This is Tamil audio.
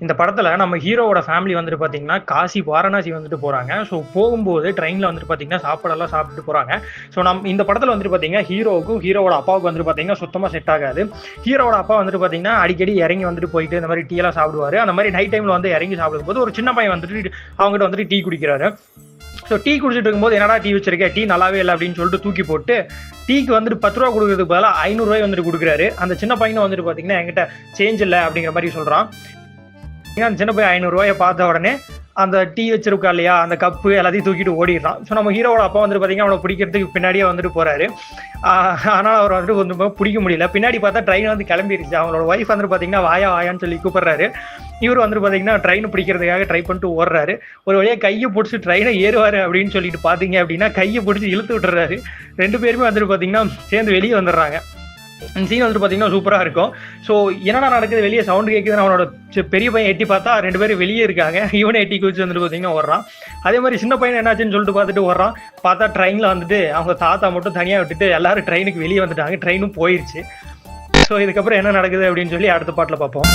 இந்த படத்துல நம்ம ஹீரோவோட ஃபேமிலி வந்துட்டு பாத்தீங்கன்னா காசி வாரணாசி வந்துட்டு போறாங்க. ஸோ போகும்போது ட்ரெயின்ல வந்துட்டு பாத்தீங்கன்னா சாப்பாடெல்லாம் சாப்பிட்டு போறாங்க. ஸோ இந்த படத்துல வந்துட்டு பாத்தீங்கன்னா ஹீரோவுக்கும் ஹீரோவோட அப்பாவுக்கு வந்துட்டு பாத்தீங்கன்னா சுத்தமா செட் ஆகாது. ஹீரோவோட அப்பா வந்துட்டு பாத்தீங்கன்னா அடிக்கடி இறங்கி வந்துட்டு போயிட்டு இந்த மாதிரி டீ எல்லாம் சாப்பிடுவாரு. அந்த மாதிரி நைட் டைம்ல வந்து இறங்கி சாப்பிடும் போது ஒரு சின்ன பையன் வந்துட்டு அவங்ககிட்ட வந்துட்டு டீ குடிக்கிறாரு. ஸோ டீ குடிச்சிட்டு இருக்கும்போது என்னடா டீ வச்சிருக்கேன், டீ நல்லாவே இல்லை அப்படின்னு சொல்லிட்டு தூக்கி போட்டு டீக்கு வந்துட்டு 10 ரூபா கொடுக்கறதுக்கு பதிலாக 500 ரூபாய் வந்துட்டு கொடுக்குறாரு. அந்த சின்ன பையனை வந்துட்டு பாத்தீங்கன்னா என்கிட்ட சேஞ்ச் இல்லை அப்படிங்கிற மாதிரி சொல்றான். அந்த சின்ன போய் 500 ரூபாயை பார்த்த உடனே அந்த டீ வச்சிருக்கா இல்லையா, அந்த கப்பு எல்லாத்தையும் தூக்கிட்டு ஓடிடுறான். ஸோ நம்ம ஹீரோவோட அப்பா வந்துட்டு பார்த்தீங்கன்னா அவனை பிடிக்கிறதுக்கு பின்னாடியே வந்துட்டு போறாரு. ஆனால் அவர் வந்துட்டு கொஞ்சம் பிடிக்க முடியல. பின்னாடி பார்த்தா ட்ரெயின் வந்து கிளம்பிடுச்சு. அவங்களோட ஒய்ஃப் வந்துட்டு பார்த்தீங்கன்னா வாயான்னு சொல்லி கூப்பிடுறாரு. இவர் வந்துட்டு பார்த்தீங்கன்னா ட்ரெயின் பிடிக்கிறதுக்காக ட்ரை பண்ணிட்டு ஓடுறாரு. ஒரு வழியாக கையை பிடிச்சி ட்ரெயினை ஏறுவாரு அப்படின்னு சொல்லிட்டு பார்த்தீங்க அப்படின்னா கையை பிடிச்சி இழுத்து விட்டுறாரு. 2 பேருமே வந்துட்டு பார்த்தீங்கன்னா சேர்ந்து வெளியே வந்துடுறாங்க. இந்த சீன் வந்துட்டு பார்த்தீங்கன்னா சூப்பராக இருக்கும். ஸோ என்னடா நடக்குது, வெளியே சவுண்டு கேட்குதுன்னு அவனோட பெரிய பையன் எட்டி பார்த்தா 2 பேரும் வெளியே இருக்காங்க. இவனை எட்டி குதிச்சு வந்துட்டு பார்த்தீங்கன்னா ஓடுறான். அதே மாதிரி சின்ன பையன் என்னாச்சுன்னு சொல்லிட்டு பார்த்துட்டு ஓடுறான். பார்த்தா ட்ரெயினில் வந்துட்டு அவங்க தாத்தா மட்டும் தனியாக விட்டுட்டு எல்லாரும் ட்ரெயினுக்கு வெளியே வந்துட்டாங்க. ட்ரெயினும் போயிடுச்சு. ஸோ இதுக்கப்புறம் என்ன நடக்குது அப்படின்னு சொல்லி அடுத்த பாட்டில் பார்ப்போம்.